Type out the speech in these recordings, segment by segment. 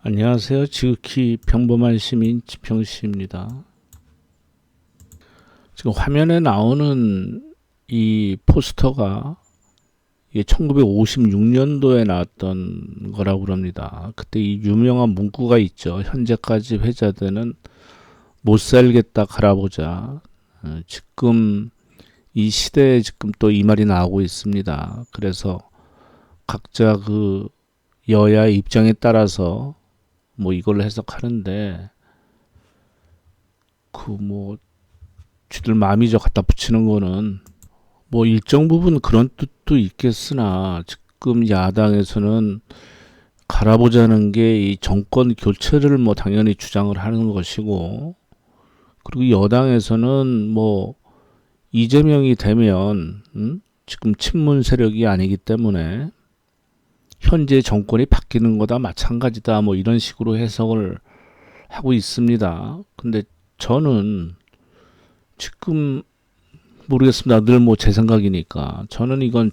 안녕하세요. 지극히 평범한 시민 지평씨입니다. 지금 화면에 나오는 이 포스터가 이게 1956년도에 나왔던 거라고 그럽니다. 그때 이 유명한 문구가 있죠. 현재까지 회자되는 못 살겠다 갈아보자. 지금 이 시대에 지금 또 이 말이 나오고 있습니다. 그래서 각자 그 여야의 입장에 따라서 뭐 이걸 해석하는데 그 쥐들 마음이죠. 갖다 붙이는 거는 뭐 일정 부분 그런 뜻도 있겠으나 지금 야당에서는 갈아보자는 게 이 정권 교체를 뭐 당연히 주장을 하는 것이고, 그리고 여당에서는 뭐 이재명이 되면 지금 친문 세력이 아니기 때문에 현재 정권이 바뀌는 거다 마찬가지다 뭐 이런 식으로 해석을 하고 있습니다. 근데 저는 지금 모르겠습니다. 늘 뭐 제 생각이니까 저는 이건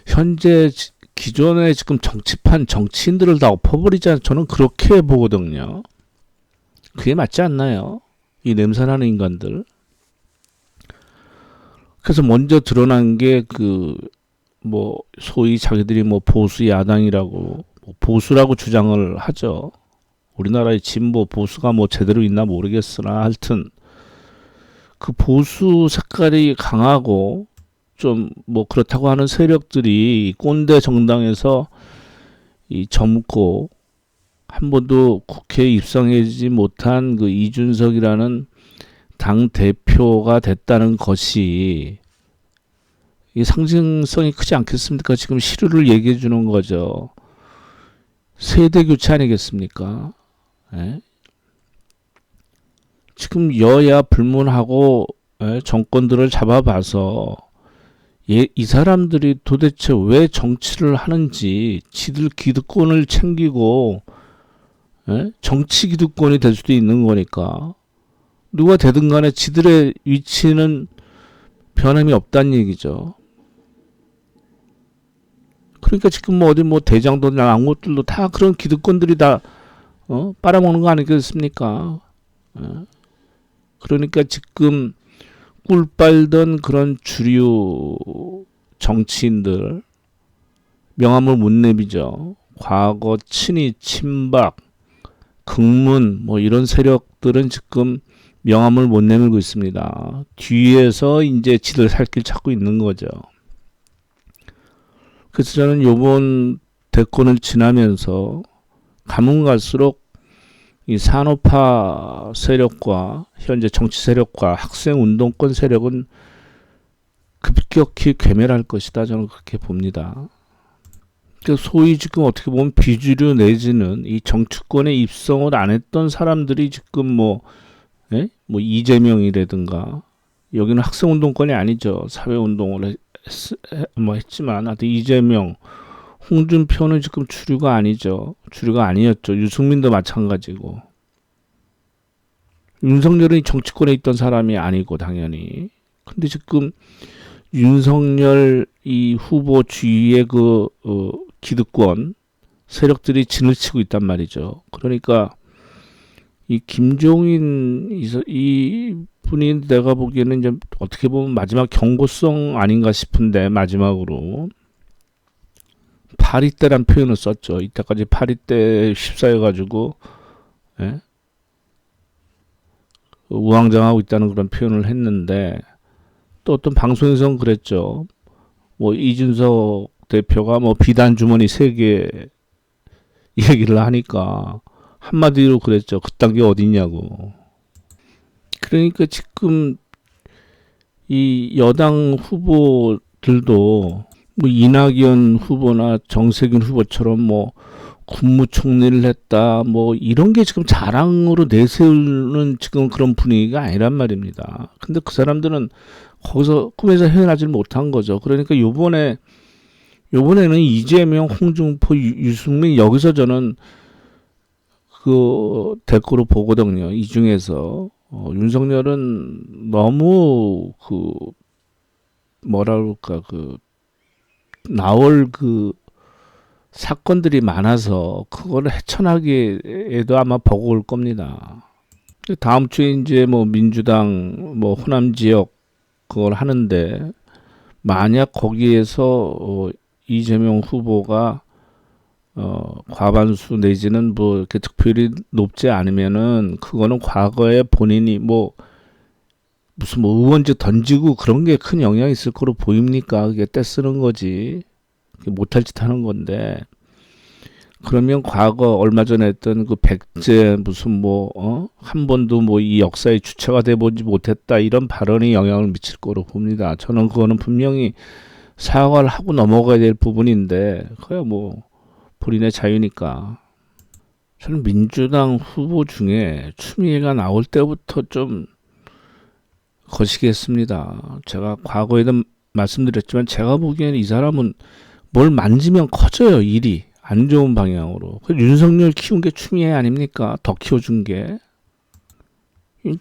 현재 기존의 지금 정치판 정치인들을 다 엎어버리자, 저는 그렇게 보거든요. 그게 맞지 않나요? 이 냄새나는 인간들. 그래서 먼저 드러난 게 뭐 소위 자기들이 뭐 보수 야당이라고 뭐 보수라고 주장을 하죠. 우리나라의 진보 보수가 뭐 제대로 있나 모르겠으나 하여튼 그 보수 색깔이 강하고 좀 뭐 그렇다고 하는 세력들이 꼰대 정당에서 이 젊고 한 번도 국회에 입성하지 못한 그 이준석이라는 당 대표가 됐다는 것이 이 상징성이 크지 않겠습니까? 지금 시류를 얘기해 주는 거죠. 세대 교체 아니겠습니까? 예? 지금 여야 불문하고 정권들을 잡아봐서 이 사람들이 도대체 왜 정치를 하는지, 지들 기득권을 챙기고 정치 기득권이 될 수도 있는 거니까 누가 되든 간에 지들의 위치는 변함이 없다는 얘기죠. 그러니까 지금 뭐 어디 뭐 대장도나 아무 것들도 다 그런 기득권들이 다 빨아먹는 거 아니겠습니까? 그러니까 지금 꿀 빨던 그런 주류 정치인들 명함을 못 내비죠. 과거 친이, 친박, 극문 뭐 이런 세력들은 지금 명함을 못 내밀고 있습니다. 뒤에서 이제 지들 살 길 찾고 있는 거죠. 그래서 저는 요번 대권을 지나면서 가면 갈수록 이 산업화 세력과 현재 정치 세력과 학생 운동권 세력은 급격히 괴멸할 것이다. 저는 그렇게 봅니다. 소위 지금 어떻게 보면 비주류 내지는 이 정치권에 입성을 안 했던 사람들이 지금 뭐 이재명이라든가, 여기는 학생 운동권이 아니죠. 사회 운동을 했지만 하여튼 이재명, 홍준표는 지금 주류가 아니죠. 주류가 아니었죠. 유승민도 마찬가지고. 윤석열은 정치권에 있던 사람이 아니고 당연히. 근데 지금 윤석열 이 후보 주위의 기득권 세력들이 진을 치고 있단 말이죠. 그러니까 이 김종인 이 분이 내가 보기에는 이제 어떻게 보면 마지막 경고성 아닌가 싶은데, 마지막으로 파리떼란 표현을 썼죠. 이때까지 파리떼 휩싸여가지고 우왕좌왕하고 있다는 그런 표현을 했는데, 또 어떤 방송에서는 그랬죠. 뭐 이준석 대표가 뭐 비단 주머니 3개 얘기를 하니까 한마디로 그랬죠. 그딴 게 어딨냐고. 그러니까 지금 이 여당 후보들도 뭐 이낙연 후보나 정세균 후보처럼 뭐 국무총리를 했다 뭐 이런 게 지금 자랑으로 내세우는 지금 그런 분위기가 아니란 말입니다. 근데 그 사람들은 거기서 꿈에서 헤어나질 못한 거죠. 그러니까 요번에는 이재명, 홍준표, 유승민, 여기서 저는 그 대꾸로 보거든요. 이 중에서 윤석열은 너무 뭐라 그럴까 나올 사건들이 많아서 그거를 헤쳐나기에도 아마 버거울 겁니다. 다음 주에 이제 뭐 민주당 뭐 호남 지역 그걸 하는데 만약 거기에서 이재명 후보가 과반수 내지는 뭐 이렇게 득표율이 높지 않으면은 그거는 과거에 본인이 뭐 무슨 뭐 의원직 던지고 그런 게 큰 영향이 있을 거로 보입니까? 그게 떼쓰는 거지. 못할 짓 하는 건데. 그러면 과거 얼마 전에 했던 그 백제 무슨 뭐 한 번도 뭐 이 역사의 주체가 돼 보지 못했다 이런 발언이 영향을 미칠 거로 봅니다. 저는 그거는 분명히 사과를 하고 넘어가야 될 부분인데 그야 뭐 본인의 자유니까. 저는 민주당 후보 중에 추미애가 나올 때부터 좀 거시기했습니다. 제가 과거에도 말씀드렸지만 제가 보기에는 이 사람은 뭘 만지면 커져요. 일이 안 좋은 방향으로. 윤석열 키운 게 추미애 아닙니까? 더 키워준 게.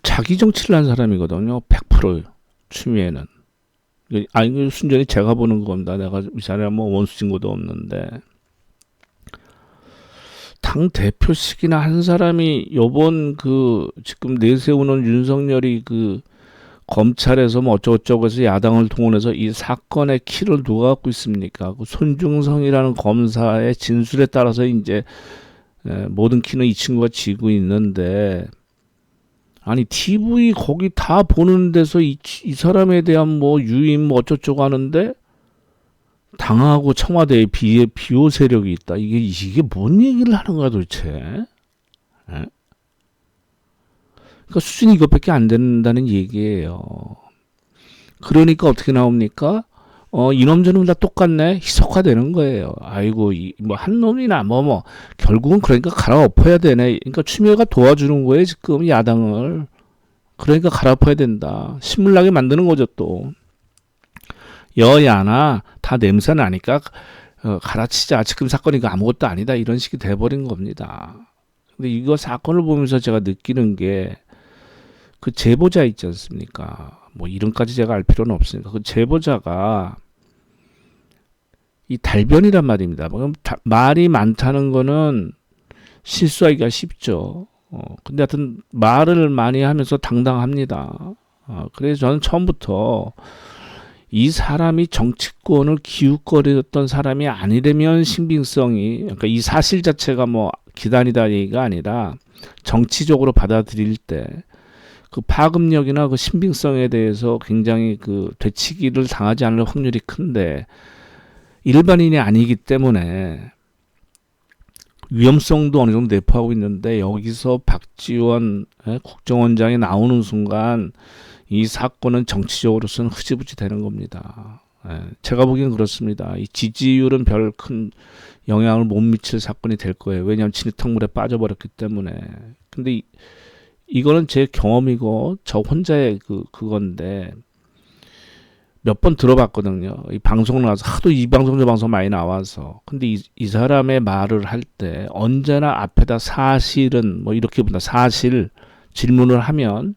자기 정치를 한 사람이거든요. 100% 추미애는. 아니 순전히 제가 보는 겁니다. 내가 이 사람 뭐 원수 친구도 없는데. 당 대표식이나 한 사람이 요번 그 지금 내세우는 윤석열이 그 검찰에서 뭐 어쩌고저쩌고 해서 야당을 동원해서 이 사건의 키를 누가 갖고 있습니까? 그 손중성이라는 검사의 진술에 따라서 이제 모든 키는 이 친구가 쥐고 있는데 아니 TV 거기 다 보는 데서 이 사람에 대한 뭐 유임 뭐 어쩌고저쩌고 하는데 당하고 청와대에 비호 세력이 있다. 이게 뭔 얘기를 하는 거야 도대체? 에? 그러니까 수준이 이것밖에 안 된다는 얘기예요. 그러니까 어떻게 나옵니까? 이놈 저놈 다 똑같네. 희석화되는 거예요. 아이고 뭐 한 놈이나 뭐 결국은 그러니까 갈아엎어야 되네. 그러니까 추미애가 도와주는 거예요 지금 야당을. 그러니까 갈아엎어야 된다. 신물나게 만드는 거죠 또. 여야나 다 냄새 나니까 갈아치자. 지금 사건이 아무것도 아니다. 이런 식이 돼버린 겁니다. 근데 이거 사건을 보면서 제가 느끼는 게 그 제보자 있지 않습니까? 뭐 이름까지 제가 알 필요는 없으니까 그 제보자가 이 달변이란 말입니다. 그럼 말이 많다는 거는 실수하기가 쉽죠. 근데 하여튼 말을 많이 하면서 당당합니다. 그래서 저는 처음부터 이 사람이 정치권을 기웃거렸던 사람이 아니라면 신빙성이 그러니까 이 사실 자체가 뭐 기단이다 얘기가 아니라 정치적으로 받아들일 때 그 파급력이나 그 신빙성에 대해서 굉장히 그 되치기를 당하지 않을 확률이 큰데 일반인이 아니기 때문에 위험성도 어느 정도 내포하고 있는데 여기서 박지원 국정원장이 나오는 순간 이 사건은 정치적으로서는 흐지부지 되는 겁니다. 제가 보기엔 그렇습니다. 이 지지율은 별 큰 영향을 못 미칠 사건이 될 거예요. 왜냐하면 진흙탕물에 빠져버렸기 때문에. 근데 이거는 제 경험이고 저 혼자의 그건데 몇 번 들어봤거든요. 이 방송 나와서 하도 이 방송 저 방송 많이 나와서. 근데 이 사람의 말을 할 때 언제나 앞에다 사실은 뭐 이렇게 본다. 사실 질문을 하면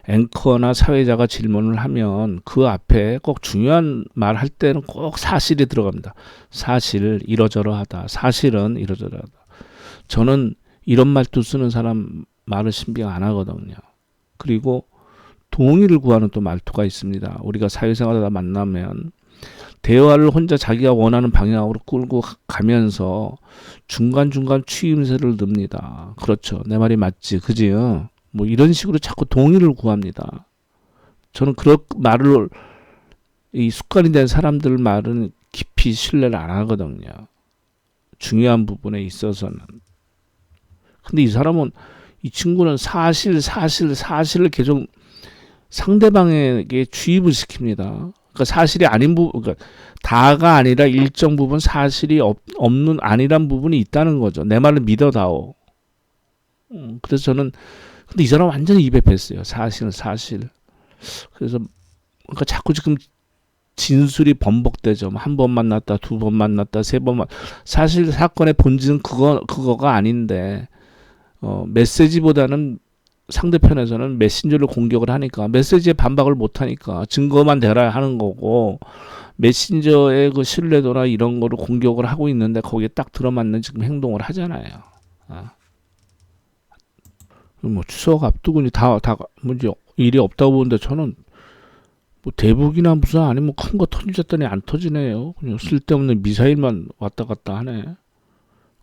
앵커나 사회자가 질문을 하면 그 앞에 꼭 중요한 말 할 때는 꼭 사실이 들어갑니다. 사실 이러저러하다. 사실은 이러저러하다. 저는 이런 말도 쓰는 사람 말을 신빙 안 하거든요. 그리고 동의를 구하는 또 말투가 있습니다. 우리가 사회생활하다 만나면 대화를 혼자 자기가 원하는 방향으로 끌고 가면서 중간중간 추임새를 넣습니다. 그렇죠. 내 말이 맞지. 그지? 뭐 이런 식으로 자꾸 동의를 구합니다. 저는 그런 말을 이 습관이 된 사람들 말은 깊이 신뢰를 안 하거든요. 중요한 부분에 있어서는. 근데 이 사람은 이 친구는 사실을 계속 상대방에게 주입을 시킵니다. 그러니까 사실이 아닌 부분, 그러니까 다가 아니라 일정 부분 사실이 없는 아니란 부분이 있다는 거죠. 내 말을 믿어다오. 그래서 저는 근데 이 사람 완전히 입에 뱄어요. 사실. 그래서 그러니까 자꾸 지금 진술이 번복되죠. 한 번 만났다, 두 번 만났다, 세 번 사실 사건의 본질은 그거가 아닌데 메시지보다는 상대편에서는 메신저를 공격을 하니까 메시지에 반박을 못 하니까 증거만 대라 하는 거고, 메신저의 그 신뢰도나 이런 거를 공격을 하고 있는데 거기에 딱 들어맞는 지금 행동을 하잖아요. 아. 뭐 추석 앞두고니 다 문제 일이 없다고 보는데, 저는 뭐 대북이나 무슨 아니 뭐 큰 거 터지셨더니 안 터지네요. 그냥 쓸데없는 미사일만 왔다 갔다 하네.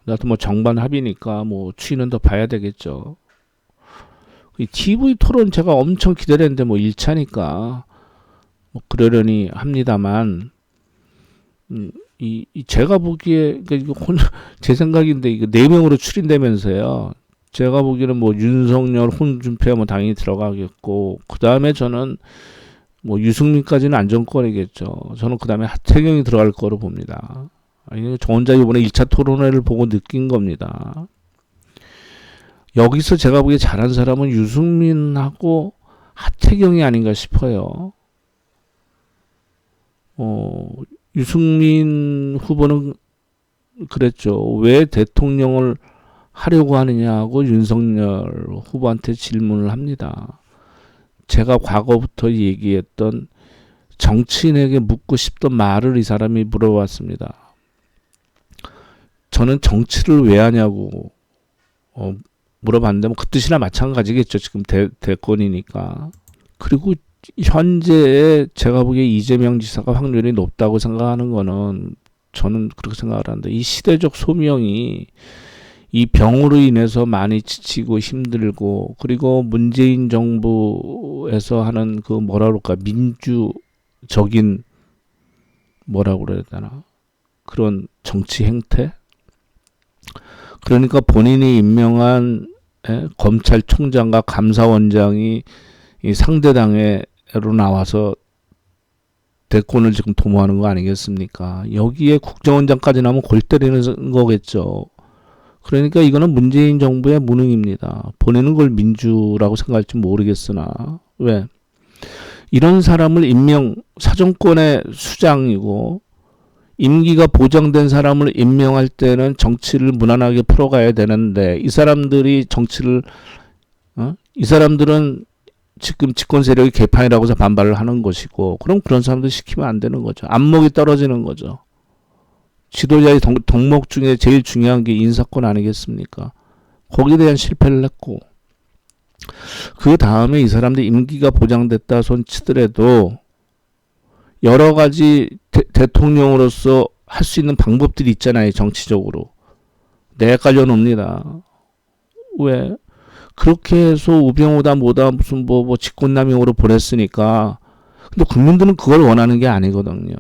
나도 뭐 정반 합의니까 뭐 추이는 더 봐야 되겠죠. 이 TV 토론 제가 엄청 기다렸는데 뭐 1차니까 뭐 그러려니 합니다만, 제가 보기에, 그러니까 이거 제 생각인데 이거 4명으로 추린다면서요. 제가 보기에는 뭐 윤석열, 홍준표 뭐 당연히 들어가겠고, 그 다음에 저는 뭐 유승민까지는 안정권이겠죠. 저는 그 다음에 하태경이 들어갈 거로 봅니다. 아니, 저 혼자 이번에 1차 토론회를 보고 느낀 겁니다. 여기서 제가 보기에 잘한 사람은 유승민하고 하태경이 아닌가 싶어요. 유승민 후보는 그랬죠. 왜 대통령을 하려고 하느냐고 윤석열 후보한테 질문을 합니다. 제가 과거부터 얘기했던 정치인에게 묻고 싶던 말을 이 사람이 물어봤습니다. 저는 정치를 왜 하냐고 물어봤는데, 뭐 그 뜻이나 마찬가지겠죠. 지금 대권이니까. 그리고 현재 제가 보기에 이재명 지사가 확률이 높다고 생각하는 거는, 저는 그렇게 생각을 하는데, 이 시대적 소명이 이 병으로 인해서 많이 지치고 힘들고, 그리고 문재인 정부에서 하는 그 뭐라 그럴까, 민주적인 뭐라고 그래야 되나, 그런 정치 행태, 그러니까 본인이 임명한 검찰총장과 감사원장이 이 상대당으로 나와서 대권을 지금 도모하는 거 아니겠습니까? 여기에 국정원장까지 나오면 골 때리는 거겠죠. 그러니까 이거는 문재인 정부의 무능입니다. 본인은 그걸 민주라고 생각할지 모르겠으나, 왜? 이런 사람을 사정권의 수장이고, 임기가 보장된 사람을 임명할 때는 정치를 무난하게 풀어가야 되는데, 이 사람들이 이 사람들은 지금 집권 세력이 개판이라고 해서 반발을 하는 것이고, 그럼 그런 사람들 시키면 안 되는 거죠. 안목이 떨어지는 거죠. 지도자의 덕목 중에 제일 중요한 게 인사권 아니겠습니까? 거기에 대한 실패를 했고, 그 다음에 이 사람들 임기가 보장됐다 손 치더라도 여러 가지 대통령으로서 할 수 있는 방법들이 있잖아요. 정치적으로 내가 깔려놉니다. 왜? 그렇게 해서 우병우다 뭐다 무슨 뭐 직권남용으로 보냈으니까. 근데 국민들은 그걸 원하는 게 아니거든요.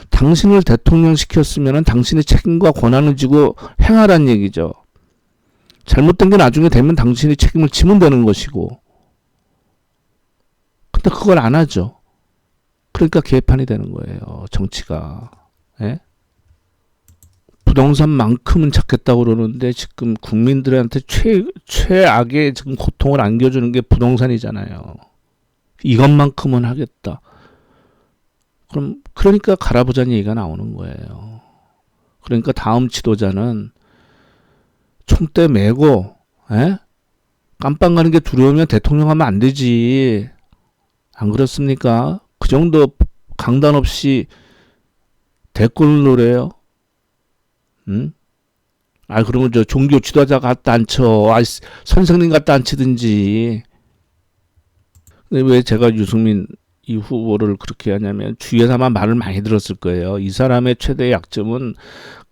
당신을 대통령 시켰으면 당신의 책임과 권한을 지고 행하란 얘기죠. 잘못된 게 나중에 되면 당신이 책임을 지면 되는 것이고. 근데 그걸 안 하죠. 그러니까 개판이 되는 거예요. 정치가. 예? 부동산만큼은 찾겠다고 그러는데 지금 국민들한테 최악의 지금 고통을 안겨주는 게 부동산이잖아요. 이것만큼은 하겠다. 그러니까 갈아보자는 얘기가 나오는 거예요. 그러니까 다음 지도자는 총대 메고, 깜빵 가는 게 두려우면 대통령 하면 안 되지. 안 그렇습니까? 그 정도 강단 없이 대권을 노려요. 그러면 저 종교 지도자 갖다 앉혀. 선생님 갖다 앉히든지. 근데 왜 제가 유승민 이 후보를 그렇게 하냐면, 주위에서만 말을 많이 들었을 거예요. 이 사람의 최대 약점은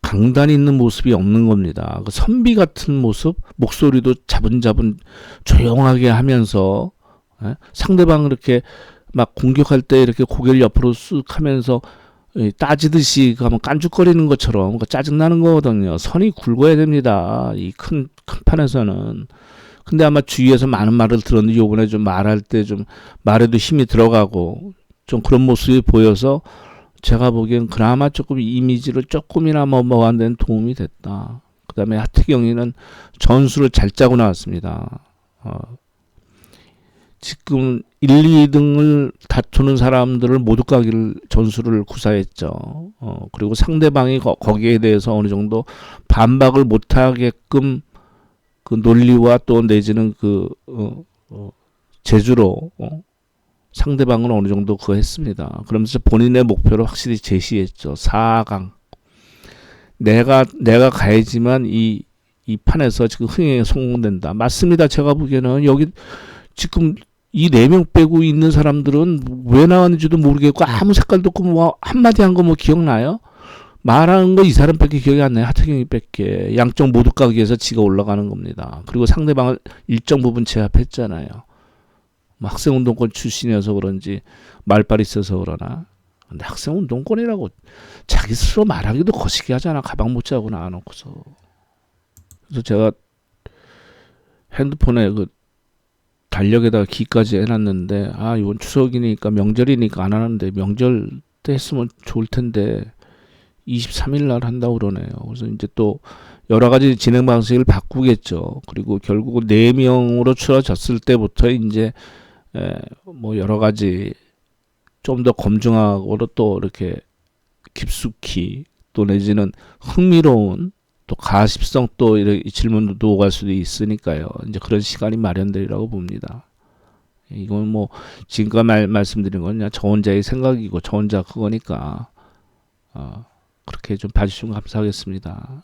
강단 있는 모습이 없는 겁니다. 그 선비 같은 모습, 목소리도 자분자분 조용하게 하면서, 상대방 이렇게 막 공격할 때 이렇게 고개를 옆으로 쓱 하면서 따지듯이 하면 깐죽거리는 것처럼 짜증나는 거거든요. 선이 굵어야 됩니다. 이 큰 판에서는. 근데 아마 주위에서 많은 말을 들었는데, 요번에 좀 말할 때 좀 말에도 힘이 들어가고 좀 그런 모습이 보여서 제가 보기엔 그나마 조금 이미지를 조금이나마 하는 데는 도움이 됐다. 그 다음에 하태경이는 전술을 잘 짜고 나왔습니다. 지금 1, 2등을 다투는 사람들을 모두 까기를 전술을 구사했죠. 그리고 상대방이 거기에 대해서 어느 정도 반박을 못하게끔 그 논리와 또 내지는 제주로 상대방은 어느 정도 그거 했습니다. 그러면서 본인의 목표를 확실히 제시했죠. 4강. 내가 가야지만 이 판에서 지금 흥행에 성공된다. 맞습니다. 제가 보기에는 여기 지금 이 4명 빼고 있는 사람들은 왜 나왔는지도 모르겠고 아무 색깔도 없고 뭐 한마디 한 거 뭐 기억나요? 말하는 거 이 사람밖에 기억이 안 나요. 하태경이 뺄게. 양쪽 모두 가기 위해서 지가 올라가는 겁니다. 그리고 상대방을 일정 부분 제압했잖아요. 뭐 학생운동권 출신이어서 그런지 말빨이 있어서 그러나. 근데 학생운동권이라고 자기 스스로 말하기도 거시기 하잖아. 가방 못 차고 나와놓고서. 그래서 제가 핸드폰에 그 달력에다가 기까지 해놨는데 이번 추석이니까 명절이니까 안 하는데 명절 때 했으면 좋을 텐데 23일 날 한다고 그러네요. 그래서 이제 또 여러 가지 진행 방식을 바꾸겠죠. 그리고 결국 4명으로 줄어졌을 때부터 이제 뭐 여러 가지 좀 더 검증하고 또 이렇게 깊숙이 또 내지는 흥미로운 또 가십성 또 이렇게 질문도 오갈 수도 있으니까요. 이제 그런 시간이 마련되리라고 봅니다. 이건 뭐 지금까지 말씀드린 건 그냥 저 혼자의 생각이고 저 혼자 그거니까 그렇게 좀 봐주시면 감사하겠습니다.